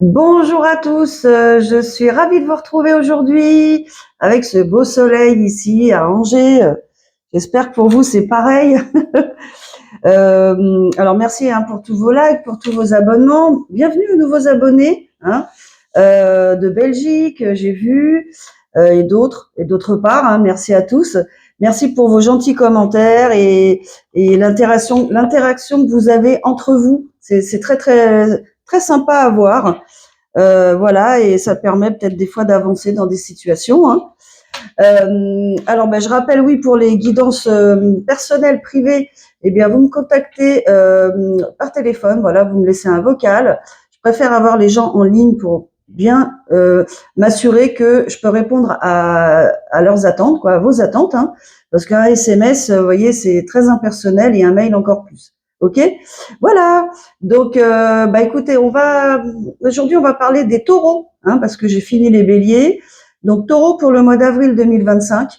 Bonjour à tous, je suis ravie de vous retrouver aujourd'hui avec ce beau soleil ici à Angers. J'espère que pour vous c'est pareil. Alors merci pour tous vos likes, pour tous vos abonnements. Bienvenue aux nouveaux abonnés de Belgique, j'ai vu, et d'autre part. Merci à tous. Merci pour vos gentils commentaires et l'interaction que vous avez entre vous. C'est très très très sympa à voir. Voilà, et ça permet peut-être des fois d'avancer dans des situations. Alors, je rappelle, oui, pour les guidances personnelles privées, eh bien, vous me contactez par téléphone. Voilà, vous me laissez un vocal. Je préfère avoir les gens en ligne pour bien m'assurer que je peux répondre à leurs attentes, quoi, à vos attentes, parce qu'un SMS, vous voyez, c'est très impersonnel et un mail encore plus. Ok, voilà. Donc, écoutez, aujourd'hui, on va parler des taureaux, parce que j'ai fini les béliers. Donc, taureau pour le mois d'avril 2025.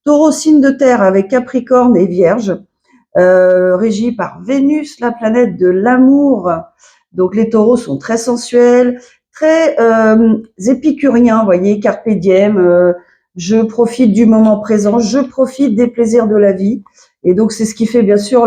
Taureau signe de terre avec Capricorne et Vierge, régi par Vénus, la planète de l'amour. Donc, les taureaux sont très sensuels, très épicuriens, vous voyez, carpe diem. Je profite du moment présent, je profite des plaisirs de la vie. Et donc, c'est ce qui fait bien sûr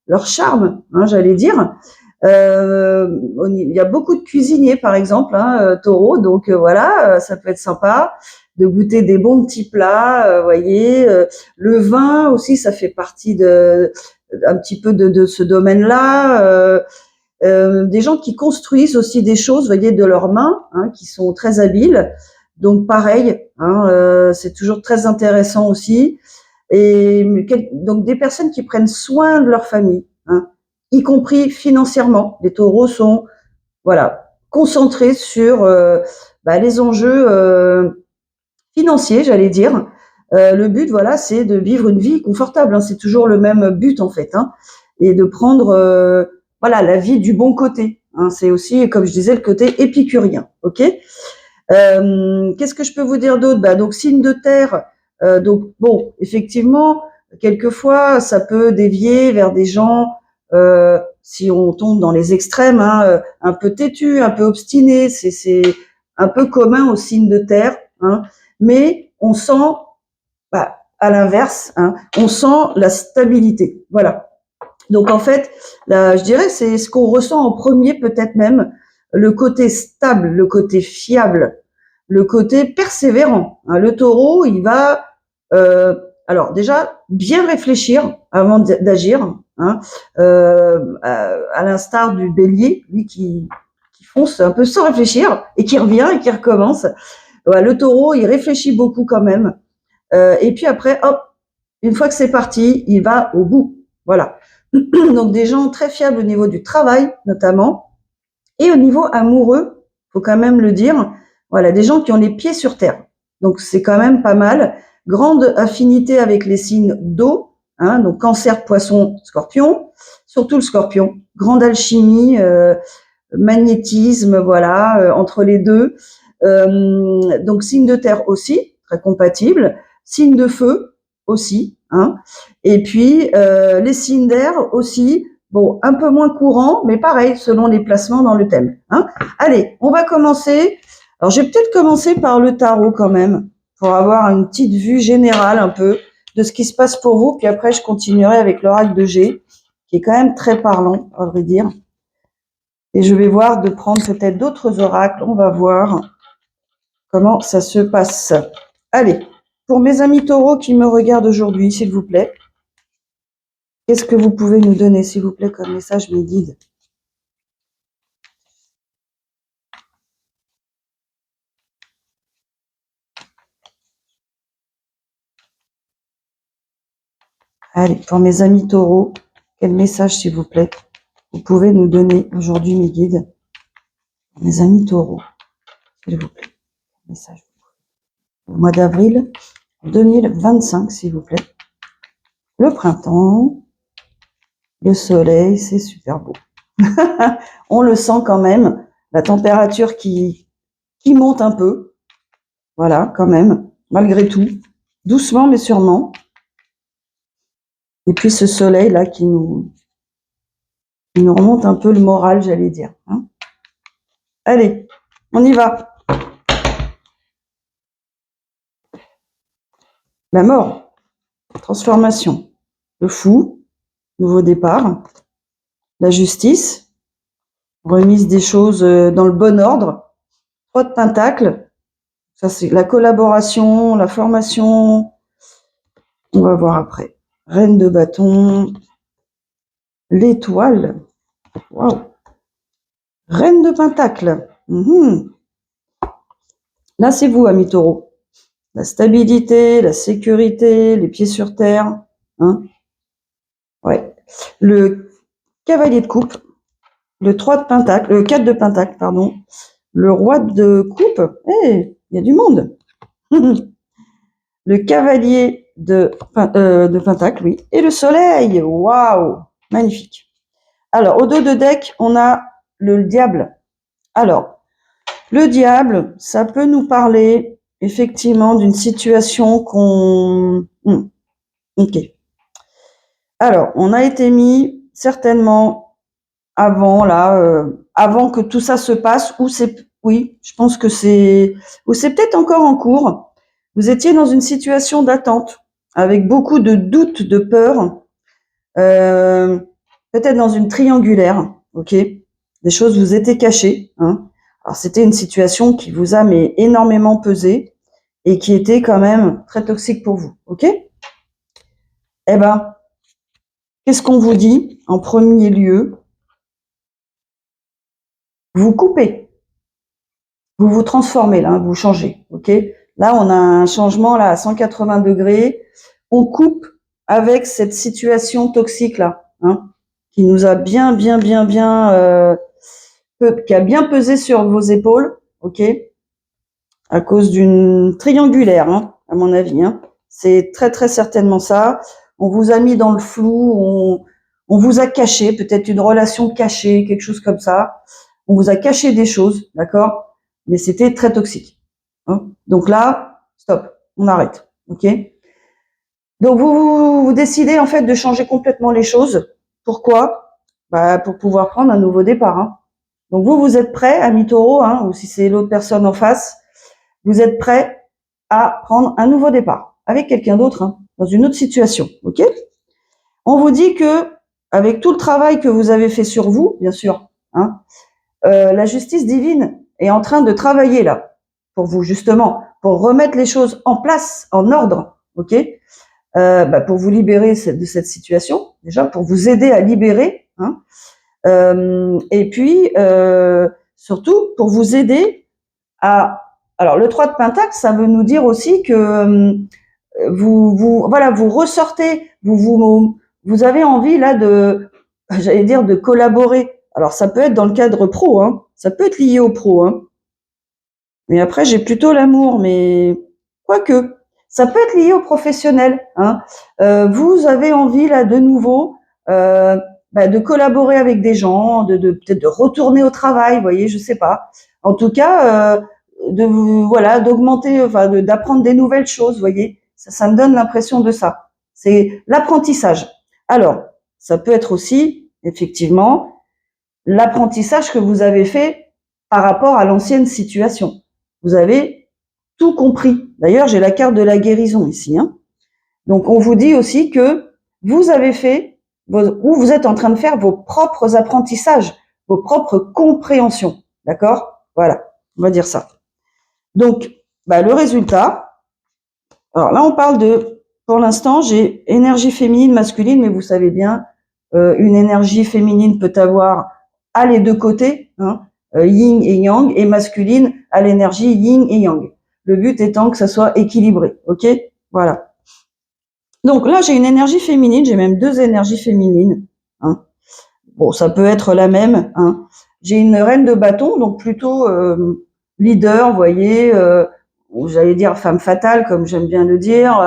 leur charme, j'allais dire. Il y a beaucoup de cuisiniers, par exemple, taureau, donc voilà, ça peut être sympa de goûter des bons petits plats, voyez. Le vin aussi, ça fait partie un petit peu de ce domaine-là. Des gens qui construisent aussi des choses, voyez, de leurs mains, qui sont très habiles. Donc pareil, c'est toujours très intéressant aussi. Et donc des personnes qui prennent soin de leur famille, y compris financièrement. Les taureaux sont, voilà, concentrés sur les enjeux financiers, j'allais dire. Le but, voilà, c'est de vivre une vie confortable. C'est toujours le même but en fait, et de prendre, voilà, la vie du bon côté. C'est aussi, comme je disais, le côté épicurien. Ok. Qu'est-ce que je peux vous dire d'autre? Donc signe de terre. Donc bon, effectivement, quelquefois ça peut dévier vers des gens, si on tombe dans les extrêmes, un peu têtus, un peu obstinés. C'est un peu commun aux signes de terre, mais on sent, à l'inverse, on sent la stabilité. Voilà. Donc en fait, là, je dirais, c'est ce qu'on ressent en premier, peut-être même le côté stable, le côté fiable, le côté persévérant. Le taureau, il va, alors déjà bien réfléchir avant d'agir, à l'instar du bélier, lui qui fonce un peu sans réfléchir et qui revient et qui recommence. Le taureau, il réfléchit beaucoup quand même. Et puis après, hop, une fois que c'est parti, il va au bout. Voilà. Donc des gens très fiables au niveau du travail notamment, et au niveau amoureux, faut quand même le dire, voilà, des gens qui ont les pieds sur terre. Donc c'est quand même pas mal. Grande affinité avec les signes d'eau, donc Cancer, Poisson, Scorpion, surtout le Scorpion. Grande alchimie, magnétisme, voilà, entre les deux. Donc signe de terre aussi, très compatible. Signe de feu aussi, Et puis les signes d'air aussi, bon, un peu moins courant, mais pareil, selon les placements dans le thème. Allez, on va commencer. Alors, je vais peut-être commencer par le tarot quand même, pour avoir une petite vue générale un peu de ce qui se passe pour vous. Puis après, je continuerai avec l'oracle de G, qui est quand même très parlant, à vrai dire. Et je vais voir de prendre peut-être d'autres oracles. On va voir comment ça se passe. Allez, pour mes amis taureaux qui me regardent aujourd'hui, s'il vous plaît, qu'est-ce que vous pouvez nous donner, s'il vous plaît, comme message, mes guides? Allez, pour mes amis taureaux, quel message, s'il vous plaît, vous pouvez nous donner aujourd'hui, mes guides? Mes amis taureaux, s'il vous plaît, message. Au mois d'avril 2025, s'il vous plaît. Le printemps, le soleil, c'est super beau. On le sent quand même, la température qui monte un peu. Voilà, quand même, malgré tout. Doucement, mais sûrement. Et puis ce soleil-là qui nous remonte un peu le moral, j'allais dire. Allez, on y va. La mort, transformation, le fou, nouveau départ, la justice, remise des choses dans le bon ordre, 3 de pentacles, ça c'est la collaboration, la formation, on va voir après. Reine de bâton, l'étoile, waouh, reine de pentacle. Là c'est vous, amis taureaux. La stabilité, la sécurité, les pieds sur terre, hein. Ouais. Le cavalier de coupe, le 3 de pentacle, le 4 de pentacle, pardon, le roi de coupe, il y a du monde. Le cavalier de pentacle, oui, et le soleil, waouh, magnifique. Alors, au dos de deck, on a le diable. Alors, le diable, ça peut nous parler effectivement d'une situation qu'on... ok. Alors, on a été mis certainement avant avant que tout ça se passe, ou c'est, oui, je pense que c'est, ou c'est peut-être encore en cours. Vous étiez dans une situation d'attente, avec beaucoup de doutes, de peur, peut-être dans une triangulaire, ok. Des choses vous étaient cachées, hein. Alors c'était une situation qui vous a mais énormément pesé et qui était quand même très toxique pour vous, ok. Eh ben, qu'est-ce qu'on vous dit en premier lieu? Vous coupez, vous vous transformez là, vous changez, ok. Là, on a un changement là à 180 degrés. On coupe avec cette situation toxique là, hein, qui nous a qui a bien pesé sur vos épaules, ok, à cause d'une triangulaire, hein, à mon avis, hein. C'est très très certainement ça. On vous a mis dans le flou, on vous a caché, peut-être une relation cachée, quelque chose comme ça. On vous a caché des choses, d'accord, mais c'était très toxique, hein. Donc là, stop, on arrête, ok. Donc vous décidez en fait de changer complètement les choses. Pourquoi? Pour pouvoir prendre un nouveau départ, hein. Donc vous êtes prêt, ami taureau, hein, ou si c'est l'autre personne en face, vous êtes prêt à prendre un nouveau départ avec quelqu'un d'autre, hein, dans une autre situation, ok. On vous dit que avec tout le travail que vous avez fait sur vous, bien sûr, hein, la justice divine est en train de travailler là pour vous, justement, pour remettre les choses en place, en ordre, ok. Pour vous libérer de cette situation, déjà pour vous aider à libérer, hein, et puis surtout pour vous aider à... Alors le 3 de pentacle, ça veut nous dire aussi que vous ressortez, vous avez envie là j'allais dire de collaborer. Alors ça peut être dans le cadre pro, hein, ça peut être lié au pro, hein. Mais après j'ai plutôt l'amour, mais quoique. Ça peut être lié au professionnel, hein. Vous avez envie là de nouveau de collaborer avec des gens, peut-être de retourner au travail, vous voyez, je sais pas. En tout cas, d'augmenter, enfin d'apprendre des nouvelles choses, vous voyez. Ça me donne l'impression de ça. C'est l'apprentissage. Alors, ça peut être aussi effectivement l'apprentissage que vous avez fait par rapport à l'ancienne situation. Vous avez tout compris. D'ailleurs, j'ai la carte de la guérison ici, hein. Donc, on vous dit aussi que vous avez fait, ou vous êtes en train de faire vos propres apprentissages, vos propres compréhensions. D'accord? Voilà, on va dire ça. Donc, le résultat, alors là, on parle pour l'instant, j'ai énergie féminine, masculine, mais vous savez bien, une énergie féminine peut avoir à les deux côtés, hein, yin et yang, et masculine à l'énergie yin et yang. Le but étant que ça soit équilibré, ok? Voilà. Donc là, j'ai une énergie féminine, j'ai même 2 énergies féminines, hein. Bon, ça peut être la même, hein. J'ai une reine de bâton, donc plutôt leader, vous voyez, j'allais dire femme fatale, comme j'aime bien le dire.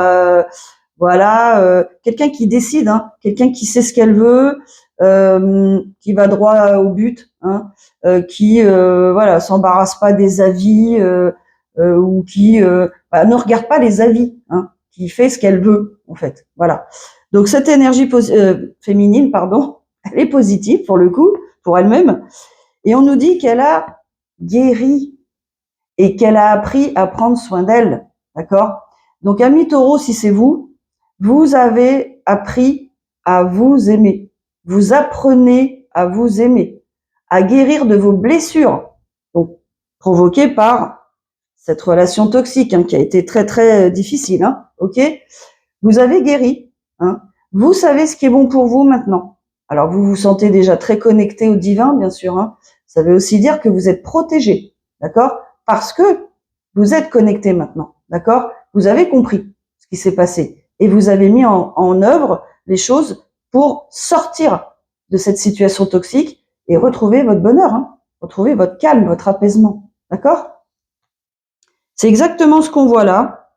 Voilà, quelqu'un qui décide, hein, quelqu'un qui sait ce qu'elle veut, qui va droit au but, hein, qui s'embarrasse pas des avis ou qui ne regarde pas les avis, hein, qui fait ce qu'elle veut en fait. Voilà. Donc cette énergie féminine, pardon, elle est positive pour le coup, pour elle-même, et on nous dit qu'elle a guérie et qu'elle a appris à prendre soin d'elle. D'accord? Donc, ami Taureau, si c'est vous, vous avez appris à vous aimer. Vous apprenez à vous aimer, à guérir de vos blessures, donc provoquées par cette relation toxique qui a été très très difficile. Ok? Vous avez guéri. Vous savez ce qui est bon pour vous maintenant. Alors vous vous sentez déjà très connecté au divin, bien sûr. Ça veut aussi dire que vous êtes protégé, d'accord? Parce que vous êtes connecté maintenant, d'accord? Vous avez compris ce qui s'est passé et vous avez mis en œuvre les choses pour sortir de cette situation toxique et retrouver votre bonheur, retrouver votre calme, votre apaisement, d'accord? C'est exactement ce qu'on voit là.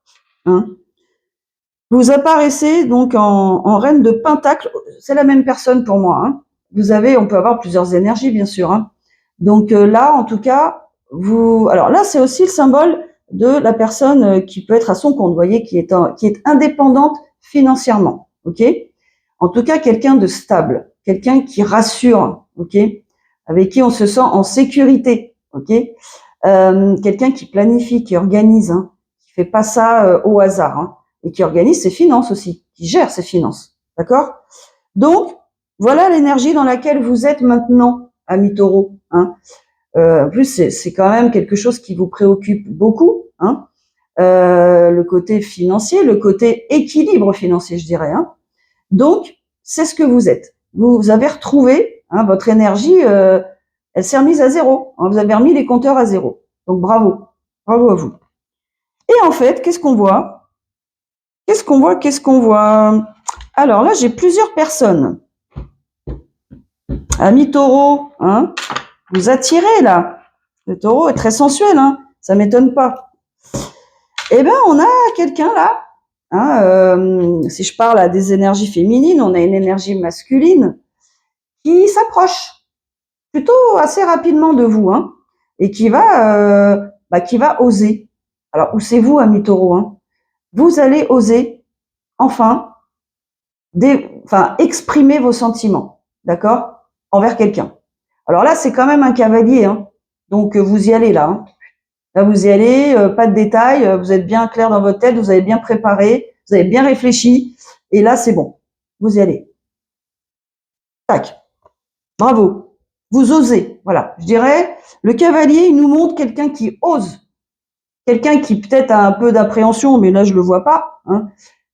Vous apparaissez donc en reine de pentacle. C'est la même personne pour moi. Vous avez, on peut avoir plusieurs énergies, bien sûr. Donc là, en tout cas, alors là, c'est aussi le symbole de la personne qui peut être à son compte, vous voyez, qui est indépendante financièrement. Ok. En tout cas, quelqu'un de stable, quelqu'un qui rassure. Ok. Avec qui on se sent en sécurité. Ok. Quelqu'un qui planifie, qui organise, qui fait pas ça au hasard. Et qui organise ses finances aussi, qui gère ses finances. D'accord? Donc, voilà l'énergie dans laquelle vous êtes maintenant, ami Taureau. En plus, c'est quand même quelque chose qui vous préoccupe beaucoup. Le côté financier, le côté équilibre financier, je dirais. Donc, c'est ce que vous êtes. Vous avez retrouvé votre énergie, elle s'est remise à zéro. Vous avez remis les compteurs à zéro. Donc, bravo. Bravo à vous. Et en fait, qu'est-ce qu'on voit? Qu'est-ce qu'on voit? Alors là, j'ai plusieurs personnes. Ami Taureau, vous attirez là. Le Taureau est très sensuel, ça m'étonne pas. Eh ben, on a quelqu'un là. Si je parle à des énergies féminines, on a une énergie masculine qui s'approche plutôt assez rapidement de vous, et qui va oser. Alors, où c'est vous, ami Taureau, vous allez oser enfin exprimer vos sentiments, d'accord, envers quelqu'un. Alors là, c'est quand même un cavalier, donc vous y allez là. Là, vous y allez, pas de détails, vous êtes bien clair dans votre tête, vous avez bien préparé, vous avez bien réfléchi, et là, c'est bon, vous y allez. Tac, bravo, vous osez, voilà. Je dirais, le cavalier, il nous montre quelqu'un qui ose, quelqu'un qui peut-être a un peu d'appréhension, mais là, je le vois pas,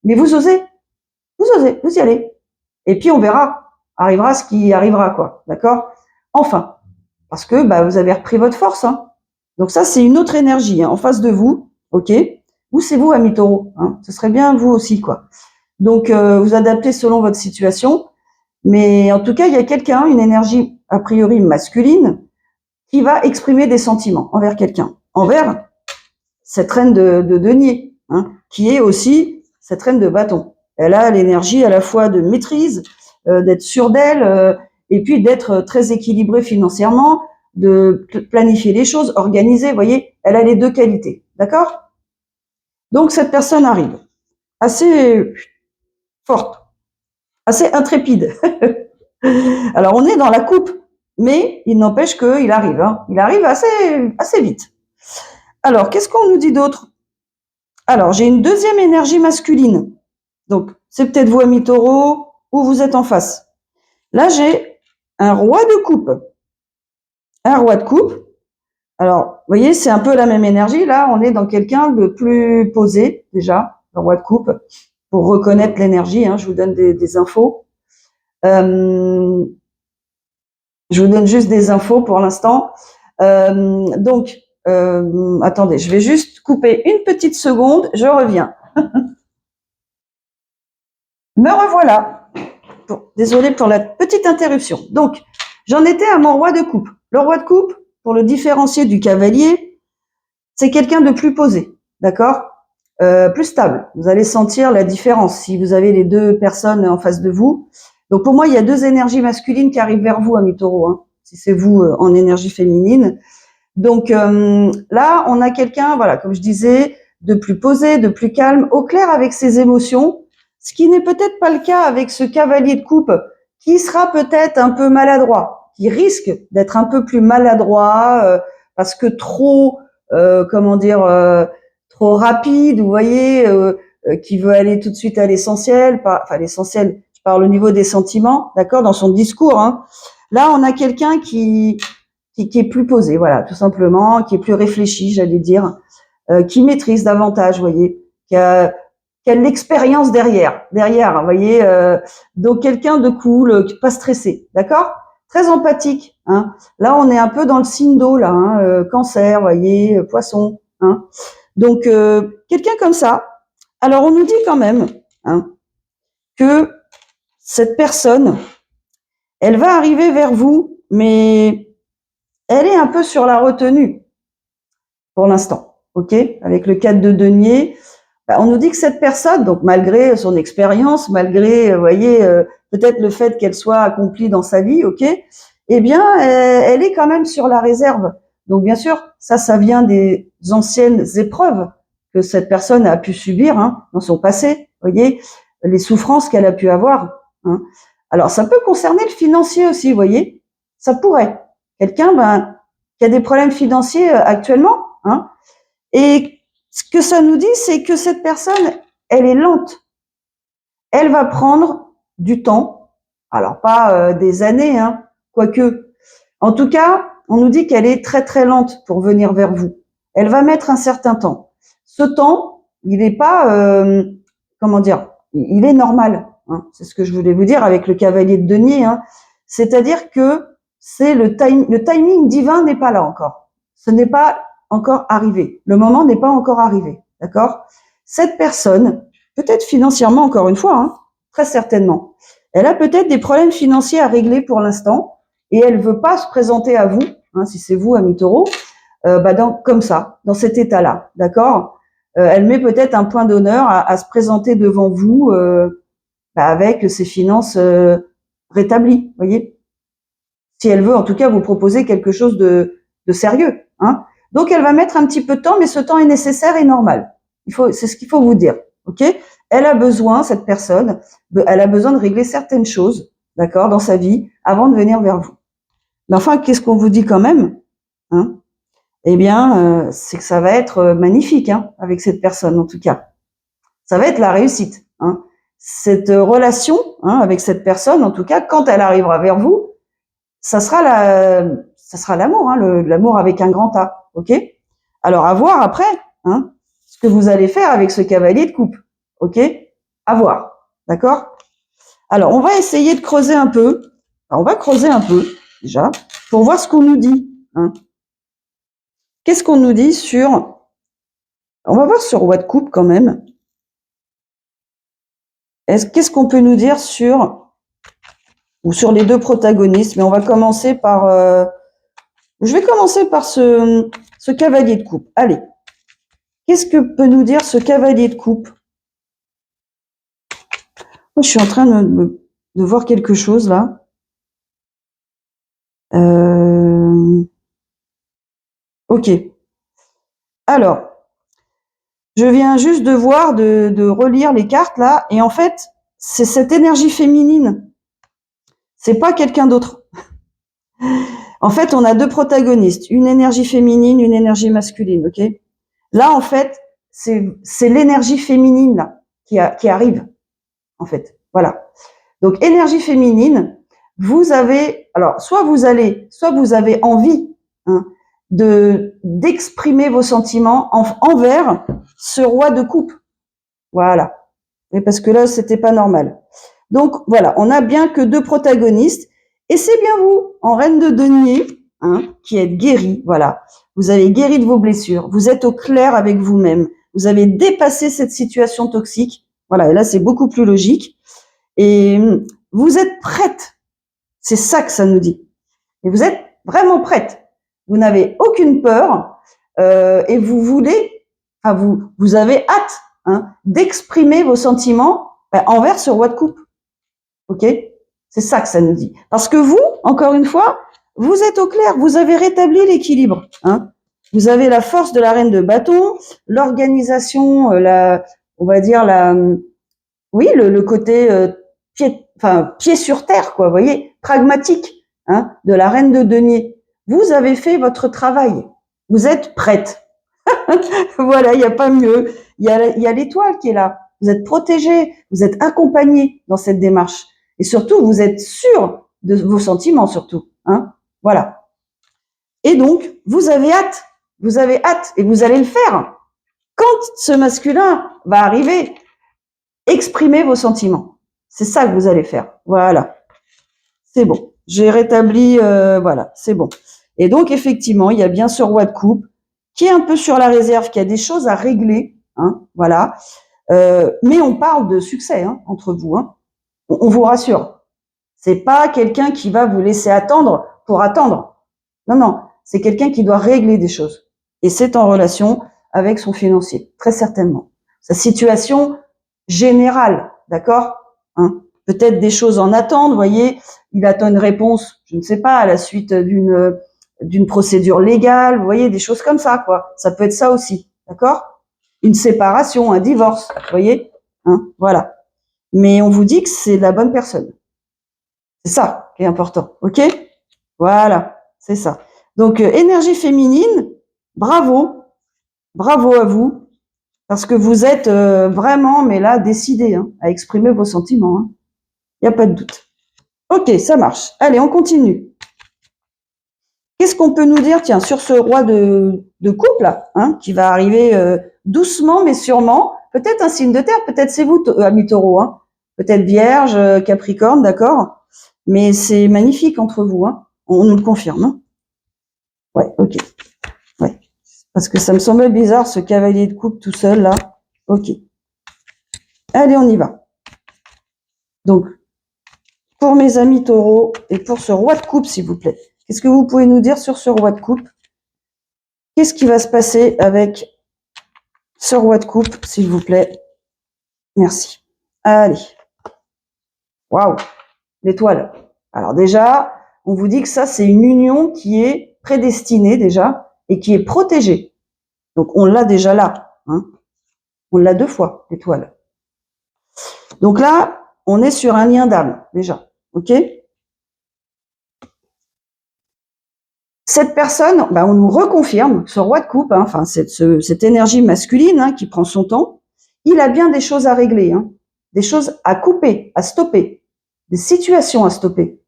mais vous osez, vous y allez. Et puis on verra, arrivera ce qui arrivera, quoi, d'accord? Enfin, parce que vous avez repris votre force. Donc ça, c'est une autre énergie en face de vous, ok? Ou c'est vous, ami Taureau, ce serait bien vous aussi, quoi. Donc vous adaptez selon votre situation, mais en tout cas, il y a quelqu'un, une énergie a priori masculine, qui va exprimer des sentiments envers quelqu'un, envers cette reine de denier, qui est aussi cette reine de bâton. Elle a l'énergie à la fois de maîtrise, d'être sûre d'elle, et puis d'être très équilibrée financièrement, de planifier les choses, organiser, vous voyez, elle a les deux qualités, d'accord? Donc cette personne arrive, assez forte, assez intrépide. Alors on est dans la coupe, mais il n'empêche qu'il arrive, il arrive assez vite. Alors, qu'est-ce qu'on nous dit d'autre? Alors, j'ai une deuxième énergie masculine. Donc, c'est peut-être vous, ami Taureau, ou vous êtes en face. Là, j'ai un roi de coupe. Un roi de coupe. Alors, vous voyez, c'est un peu la même énergie. Là, on est dans quelqu'un de plus posé, déjà, le roi de coupe, pour reconnaître l'énergie. Je vous donne des infos. Je vous donne juste des infos pour l'instant. Donc, attendez, je vais juste couper une petite seconde. Je reviens. Me revoilà. Bon, désolée pour la petite interruption. Donc, j'en étais à mon roi de coupe. Le roi de coupe, pour le différencier du cavalier, c'est quelqu'un de plus posé, d'accord, plus stable. Vous allez sentir la différence si vous avez les deux personnes en face de vous. Donc, pour moi, il y a deux énergies masculines qui arrivent vers vous, ami Taureau, si c'est vous en énergie féminine. Donc, là, on a quelqu'un, voilà, comme je disais, de plus posé, de plus calme, au clair avec ses émotions, ce qui n'est peut-être pas le cas avec ce cavalier de coupe, qui sera peut-être un peu maladroit, qui risque d'être un peu plus maladroit, parce que trop, comment dire, trop rapide, vous voyez, qui veut aller tout de suite à l'essentiel, enfin l'essentiel, je parle au niveau des sentiments, d'accord, dans son discours. Hein. Là, on a quelqu'un qui est plus posé, voilà, tout simplement, qui est plus réfléchi, j'allais dire, qui maîtrise davantage, vous voyez, qui a de l'expérience derrière, vous voyez. Donc quelqu'un de cool, pas stressé, d'accord, très empathique. Hein. Là, on est un peu dans le signe d'eau, là, hein, Cancer, vous voyez, Poisson. Hein. Donc quelqu'un comme ça. Alors on nous dit quand même hein, que cette personne, elle va arriver vers vous, mais elle est un peu sur la retenue pour l'instant, ok. Avec le 4 de denier, on nous dit que cette personne, donc malgré son expérience, malgré, vous voyez, peut-être le fait qu'elle soit accomplie dans sa vie, ok, eh bien, elle est quand même sur la réserve. Donc, bien sûr, ça vient des anciennes épreuves que cette personne a pu subir hein, dans son passé, vous voyez, les souffrances qu'elle a pu avoir. Hein. Alors, ça peut concerner le financier aussi, vous voyez, ça pourrait. Quelqu'un, qui a des problèmes financiers actuellement, hein, et ce que ça nous dit, c'est que cette personne, elle est lente. Elle va prendre du temps. Alors, pas des années, hein, quoique. En tout cas, on nous dit qu'elle est très, très lente pour venir vers vous. Elle va mettre un certain temps. Ce temps, il n'est pas, comment dire, il est normal. Hein, c'est ce que je voulais vous dire avec le cavalier de denier. Hein. C'est-à-dire que c'est le timing divin n'est pas là encore. Ce n'est pas encore arrivé. Le moment n'est pas encore arrivé. D'accord? Cette personne, peut-être financièrement encore une fois, hein, très certainement, elle a peut-être des problèmes financiers à régler pour l'instant et elle veut pas se présenter à vous, hein, si c'est vous, ami Taureau, comme ça, dans cet état-là. D'accord? Elle met peut-être un point d'honneur à se présenter devant vous avec ses finances rétablies, voyez. Si elle veut, en tout cas, vous proposer quelque chose de sérieux. Hein. Donc, elle va mettre un petit peu de temps, mais ce temps est nécessaire et normal. C'est ce qu'il faut vous dire. Ok. Elle a besoin, cette personne, elle a besoin de régler certaines choses, d'accord, dans sa vie, avant de venir vers vous. Mais enfin, qu'est-ce qu'on vous dit quand même hein. Eh bien, c'est que ça va être magnifique hein, avec cette personne, en tout cas. Ça va être la réussite. Hein. Cette relation hein, avec cette personne, en tout cas, quand elle arrivera vers vous, ça sera l'amour, hein, l'amour avec un grand A, ok. Alors à voir après, hein, ce que vous allez faire avec ce cavalier de coupe, ok. À voir, d'accord. Alors on va essayer de creuser un peu. Alors, on va creuser un peu déjà pour voir ce qu'on nous dit. Hein. Qu'est-ce qu'on nous dit sur On va voir sur roi de coupe quand même. Qu'est-ce qu'on peut nous dire sur les deux protagonistes? Mais on va commencer par je vais commencer par ce cavalier de coupe. Allez, qu'est-ce que peut nous dire ce cavalier de coupe? Moi, je suis en train de voir quelque chose là. Ok. Alors, je viens juste de voir, de relire les cartes là, et en fait, c'est cette énergie féminine. C'est pas quelqu'un d'autre. En fait, on a deux protagonistes, une énergie féminine, une énergie masculine, ok? Là, en fait, c'est l'énergie féminine là qui arrive, en fait. Voilà. Donc, énergie féminine, vous avez, alors, soit vous avez envie hein, d'exprimer vos sentiments envers ce roi de coupe. Voilà. Mais parce que là, c'était pas normal. Donc, voilà, on a bien que deux protagonistes. Et c'est bien vous, en reine de denier, hein, qui êtes guéri. Voilà. Vous avez guéri de vos blessures. Vous êtes au clair avec vous-même. Vous avez dépassé cette situation toxique. Voilà. Et là, c'est beaucoup plus logique. Et vous êtes prête. C'est ça que ça nous dit. Et vous êtes vraiment prête. Vous n'avez aucune peur et vous voulez, enfin vous avez hâte hein, d'exprimer vos sentiments envers ce roi de coupe. Ok? C'est ça que ça nous dit. Parce que vous, encore une fois, vous êtes au clair. Vous avez rétabli l'équilibre. Hein. Vous avez la force de la reine de bâton, l'organisation, on va dire oui, le côté pied sur terre, quoi. Vous voyez, pragmatique, hein, de la reine de denier. Vous avez fait votre travail. Vous êtes prête. Voilà, il n'y a pas mieux. Il y a l'étoile qui est là. Vous êtes protégé, vous êtes accompagné dans cette démarche. Et surtout, vous êtes sûr de vos sentiments, surtout. Hein, voilà. Et donc, vous avez hâte, et vous allez le faire. Quand ce masculin va arriver, exprimez vos sentiments. C'est ça que vous allez faire. Voilà. C'est bon. J'ai rétabli, voilà, c'est bon. Et donc, effectivement, il y a bien ce roi de coupe qui est un peu sur la réserve, qui a des choses à régler, hein, voilà. Mais on parle de succès, hein, entre vous, hein. On vous rassure. C'est pas quelqu'un qui va vous laisser attendre pour attendre. Non, non. C'est quelqu'un qui doit régler des choses. Et c'est en relation avec son financier, très certainement. Sa situation générale, d'accord, hein. Peut-être des choses en attente, vous voyez, il attend une réponse, je ne sais pas, à la suite d'une procédure légale, vous voyez, des choses comme ça, quoi. Ça peut être ça aussi, d'accord? Une séparation, un divorce, vous voyez, hein, voilà. Mais on vous dit que c'est la bonne personne. C'est ça qui est important, ok? Voilà, c'est ça. Donc, énergie féminine, bravo, bravo à vous, parce que vous êtes vraiment, mais là, décidé hein, à exprimer vos sentiments. Hein. Il n'y a pas de doute. Ok, ça marche. Allez, on continue. Qu'est-ce qu'on peut nous dire, tiens, sur ce roi de couple, là, hein, qui va arriver doucement, mais sûrement, peut-être un signe de terre, peut-être c'est vous, amis taureaux, hein, peut-être vierge, capricorne, d'accord, mais c'est magnifique entre vous, hein, on nous le confirme. Hein. Ouais, ok. Ouais. Parce que ça me semblait bizarre, ce cavalier de coupe tout seul, là. Ok. Allez, on y va. Donc, pour mes amis taureaux et pour ce roi de coupe, s'il vous plaît, qu'est-ce que vous pouvez nous dire sur ce roi de coupe? Qu'est-ce qui va se passer avec ce roi de coupe, s'il vous plaît? Merci. Allez. Waouh. L'étoile. Alors déjà, on vous dit que ça, c'est une union qui est prédestinée déjà et qui est protégée. Donc, on l'a déjà là. Hein. On l'a 2 fois, l'étoile. Donc là, on est sur un lien d'âme, déjà. OK? Cette personne, ben, on nous reconfirme, ce roi de coupe, hein, enfin, cette énergie masculine hein, qui prend son temps, il a bien des choses à régler, hein, des choses à couper, à stopper, des situations à stopper.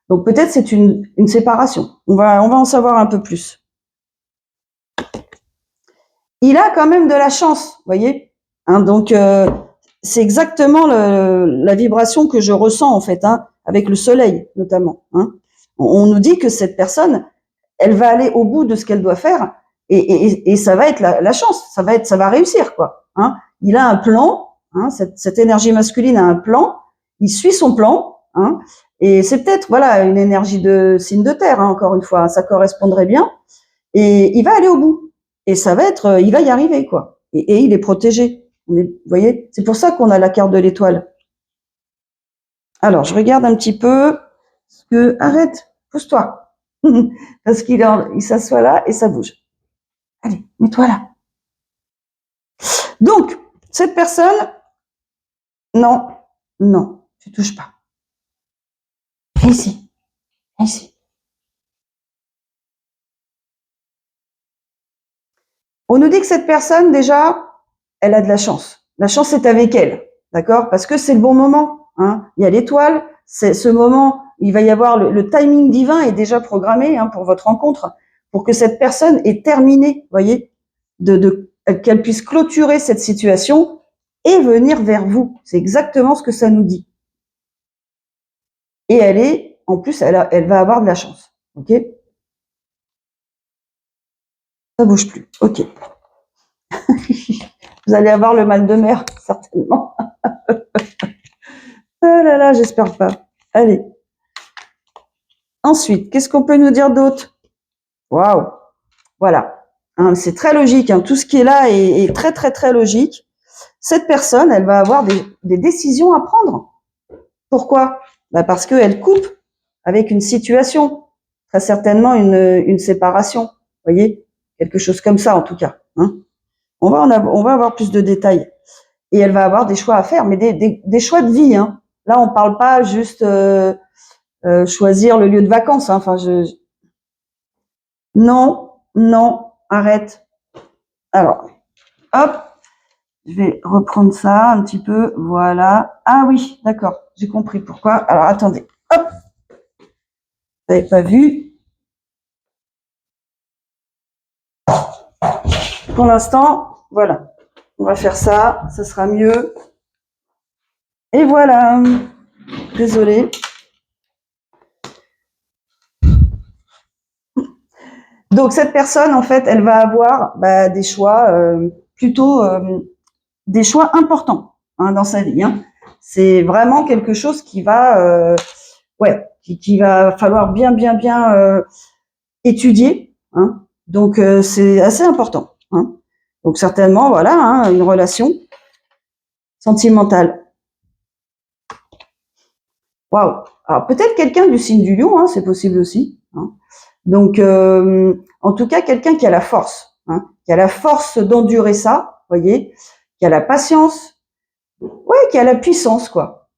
Donc peut-être c'est une séparation. On va en savoir un peu plus. Il a quand même de la chance, vous voyez hein, donc c'est exactement la vibration que je ressens en fait, hein, avec le soleil notamment. Hein. On nous dit que cette personne, elle va aller au bout de ce qu'elle doit faire et ça va être la chance, ça va réussir quoi. Hein. Il a un plan, hein, cette énergie masculine a un plan, il suit son plan, hein, et c'est peut-être voilà une énergie de signe de terre, hein, encore une fois, ça correspondrait bien, et il va aller au bout et ça va être, il va y arriver quoi, et il est protégé. Vous voyez, c'est pour ça qu'on a la carte de l'étoile. Alors je regarde un petit peu, parce que arrête, pousse-toi. Parce qu'il s'assoit là et ça bouge. Allez, mets-toi là. Donc, cette personne, non, non, tu touches pas. Viens ici, viens ici. On nous dit que cette personne, déjà, elle a de la chance. La chance est avec elle, d'accord? Parce que c'est le bon moment. Hein. Il y a l'étoile, c'est ce moment, il va y avoir le timing divin est déjà programmé hein, pour votre rencontre, pour que cette personne ait terminé, voyez, qu'elle puisse clôturer cette situation et venir vers vous. C'est exactement ce que ça nous dit. Et elle est, en plus, elle va avoir de la chance. Ok? Ça bouge plus. Ok. Vous allez avoir le mal de mer, certainement. Ah là là, j'espère pas. Allez. Ensuite, qu'est-ce qu'on peut nous dire d'autre? Waouh. Voilà. Hein, c'est très logique. Hein. Tout ce qui est là est très, très, très logique. Cette personne, elle va avoir des décisions à prendre. Pourquoi? Bah parce qu'elle coupe avec une situation. Très certainement une séparation. Vous voyez? Quelque chose comme ça, en tout cas. Hein. On va avoir plus de détails. Et elle va avoir des choix à faire, mais des choix de vie. Hein. Là, on parle pas juste choisir le lieu de vacances. Hein. Enfin, non, non. arrête. Alors, hop, je vais reprendre ça un petit peu, voilà. Ah oui, d'accord, j'ai compris pourquoi. Alors, attendez, hop, vous n'avez pas vu. Pour l'instant, voilà, on va faire ça, ça sera mieux. Et voilà, désolée. Donc, cette personne, en fait, elle va avoir des choix plutôt des choix importants dans sa vie. C'est vraiment quelque chose qui va, qui va falloir bien étudier. Donc, c'est assez important. Donc, certainement, voilà, une relation sentimentale. Waouh. Alors, peut-être quelqu'un du signe du lion, c'est possible aussi. Donc, en tout cas, quelqu'un qui a la force, qui a la force d'endurer ça, voyez, qui a la patience, qui a la puissance, quoi.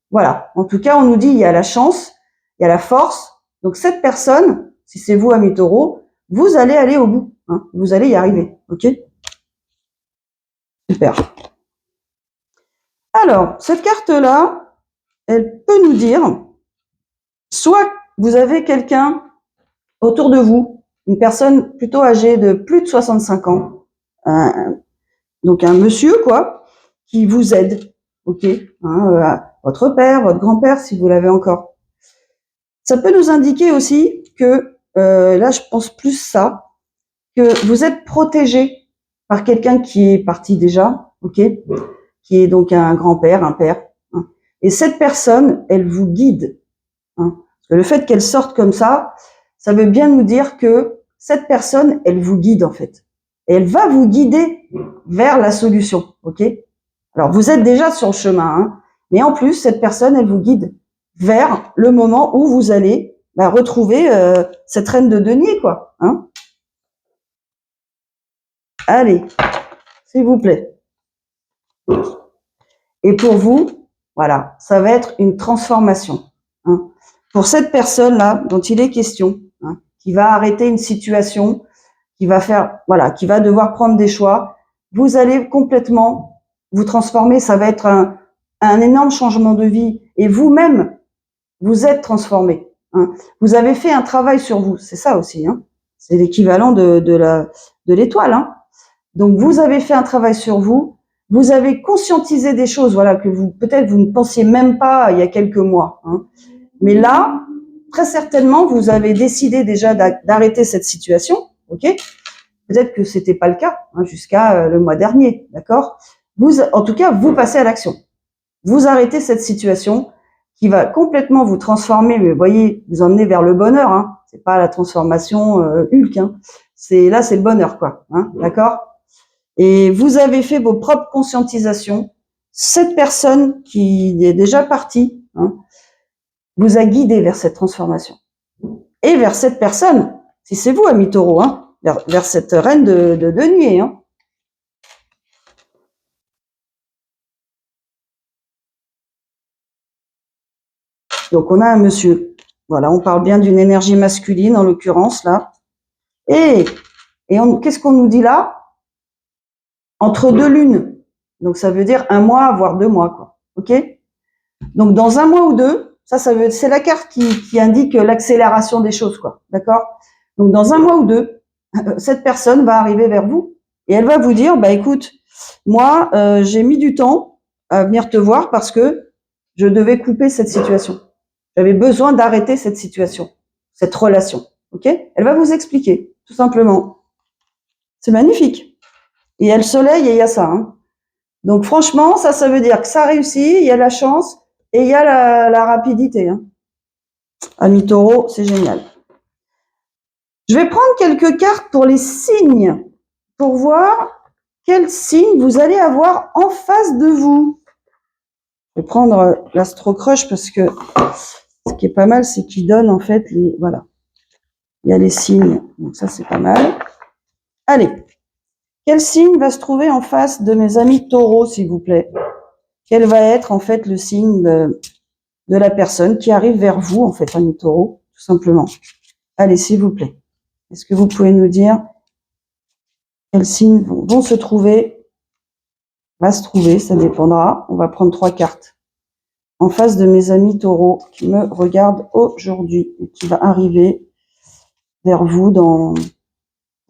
Voilà. En tout cas, on nous dit il y a la chance, il y a la force. Donc, cette personne, si c'est vous, ami Taureau, vous allez aller au bout. Vous allez y arriver. Ok? Super. Alors, cette carte-là, elle peut nous dire, soit vous avez quelqu'un autour de vous, une personne plutôt âgée de plus de 65 ans, donc un monsieur, quoi, qui vous aide, ok, votre père, votre grand-père, si vous l'avez encore. Ça peut nous indiquer aussi que, là, je pense plus ça, que vous êtes protégé par quelqu'un qui est parti déjà, ok, qui est donc un grand-père, un père. Et cette personne, elle vous guide. Parce que le fait qu'elle sorte comme ça veut bien nous dire que cette personne, elle vous guide en fait. Et elle va vous guider vers la solution, ok? Alors, vous êtes déjà sur le chemin, mais en plus, cette personne, elle vous guide vers le moment où vous allez retrouver cette reine de denier, quoi. Allez, s'il vous plaît. Et pour vous, voilà, ça va être une transformation. Pour cette personne-là dont il est question, qui va arrêter une situation, qui va faire, voilà, qui va devoir prendre des choix, vous allez complètement vous transformer. Ça va être un énorme changement de vie. Et vous-même, vous êtes transformé. Vous avez fait un travail sur vous. C'est ça aussi. C'est l'équivalent de l'étoile. Donc, vous avez fait un travail sur vous. Vous avez conscientisé des choses, voilà, que peut-être vous ne pensiez même pas il y a quelques mois. Mais là, très certainement, vous avez décidé déjà d'arrêter cette situation, ok? Peut-être que c'était pas le cas jusqu'à le mois dernier, d'accord? En tout cas, vous passez à l'action. Vous arrêtez cette situation qui va complètement vous transformer, mais vous voyez, vous emmener vers le bonheur. C'est pas la transformation Hulk. C'est le bonheur, quoi. D'accord? Et vous avez fait vos propres conscientisations. Cette personne qui est déjà partie vous a guidé vers cette transformation. Et vers cette personne, si c'est vous, ami Taureau, vers cette reine de nuée. Donc, on a un monsieur. Voilà, on parle bien d'une énergie masculine, en l'occurrence, là. Et qu'est-ce qu'on nous dit là? Entre deux lunes. Donc, ça veut dire 1 mois, voire 2 mois, quoi. OK? Donc, dans 1 mois ou 2, c'est la carte qui indique l'accélération des choses, quoi. D'accord? Donc, dans 1 mois ou 2, cette personne va arriver vers vous et elle va vous dire, écoute, moi, j'ai mis du temps à venir te voir parce que je devais couper cette situation. J'avais besoin d'arrêter cette situation, cette relation. Ok? Elle va vous expliquer, tout simplement. C'est magnifique. Et il y a le soleil et il y a ça. Donc franchement, ça veut dire que ça réussit, il y a la chance et il y a la rapidité. Ami Taureau, c'est génial. Je vais prendre quelques cartes pour les signes, pour voir quel signe vous allez avoir en face de vous. Je vais prendre l'Astro Crush parce que ce qui est pas mal, c'est qu'il donne en fait voilà. Il y a les signes, donc ça c'est pas mal. Allez, quel signe va se trouver en face de mes amis taureaux, s'il vous plaît? Quel va être en fait le signe de la personne qui arrive vers vous, en fait, amis taureaux, tout simplement? Allez, s'il vous plaît. Est-ce que vous pouvez nous dire quels signes vont se trouver, va se trouver, ça dépendra. On va prendre 3 cartes. En face de mes amis taureaux qui me regardent aujourd'hui et qui va arriver vers vous dans,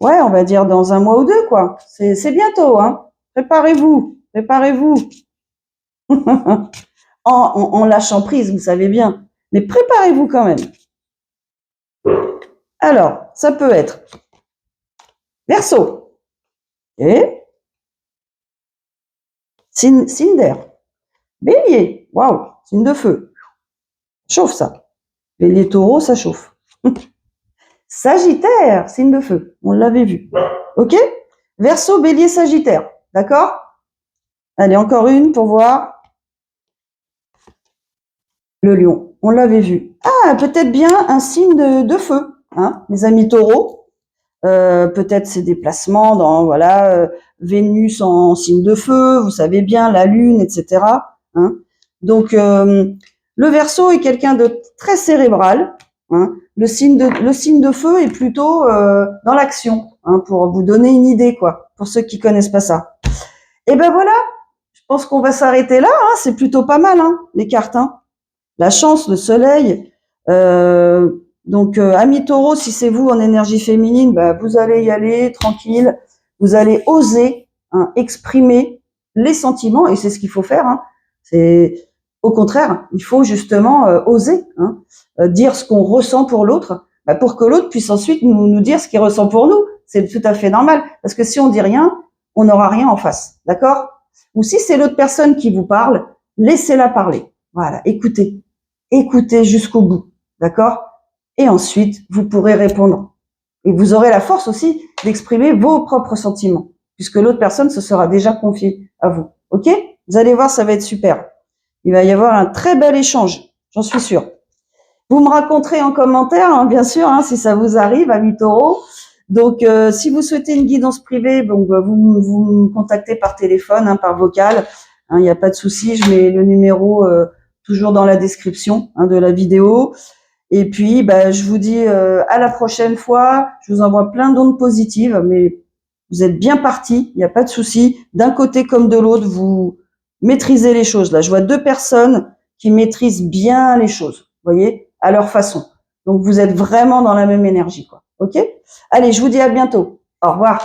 ouais, on va dire dans un mois ou deux, quoi. C'est bientôt, hein. Préparez-vous, préparez-vous. en lâchant prise, vous savez bien. Mais préparez-vous quand même. Alors, ça peut être Verseau. Et signe d'air. Bélier. Waouh, signe de feu. Chauffe ça. Bélier taureau, ça chauffe. Sagittaire, signe de feu. On l'avait vu. Ok? Verseau, bélier, sagittaire. D'accord? Allez, encore une pour voir. Le lion. On l'avait vu. Ah, peut-être bien un signe de feu. Hein, mes amis taureaux. Peut-être ces déplacements dans, voilà, Vénus en signe de feu, vous savez bien, la lune, etc. Hein. Donc, le Verseau est quelqu'un de très cérébral. Hein. Le signe de feu est plutôt dans l'action, hein, pour vous donner une idée, quoi, pour ceux qui connaissent pas ça. Et ben voilà, je pense qu'on va s'arrêter là. Hein, c'est plutôt pas mal, hein, les cartes. Hein. La chance, le soleil. Donc, amis taureaux, si c'est vous en énergie féminine, bah, vous allez y aller tranquille. Vous allez oser, hein, exprimer les sentiments, et c'est ce qu'il faut faire. Hein. C'est au contraire, il faut justement oser, hein, dire ce qu'on ressent pour l'autre, bah, pour que l'autre puisse ensuite nous dire ce qu'il ressent pour nous. C'est tout à fait normal, parce que si on dit rien, on n'aura rien en face, d'accord? Ou si c'est l'autre personne qui vous parle, laissez-la parler. Voilà, écoutez. Écoutez jusqu'au bout, d'accord? Et ensuite, vous pourrez répondre. Et vous aurez la force aussi d'exprimer vos propres sentiments, puisque l'autre personne se sera déjà confiée à vous. Ok? Vous allez voir, ça va être super. Il va y avoir un très bel échange, j'en suis sûre. Vous me raconterez en commentaire, hein, bien sûr, hein, si ça vous arrive, amis taureaux. Donc, si vous souhaitez une guidance privée, donc vous me contactez par téléphone, hein, par vocal. Il n'y a pas de souci, je mets le numéro toujours dans la description, hein, de la vidéo. Et puis, bah, je vous dis à la prochaine fois. Je vous envoie plein d'ondes positives, mais vous êtes bien partis, il n'y a pas de souci. D'un côté comme de l'autre, vous maîtrisez les choses. Là, je vois 2 personnes qui maîtrisent bien les choses, vous voyez, à leur façon. Donc, vous êtes vraiment dans la même énergie, quoi. Ok? Allez, je vous dis à bientôt. Au revoir.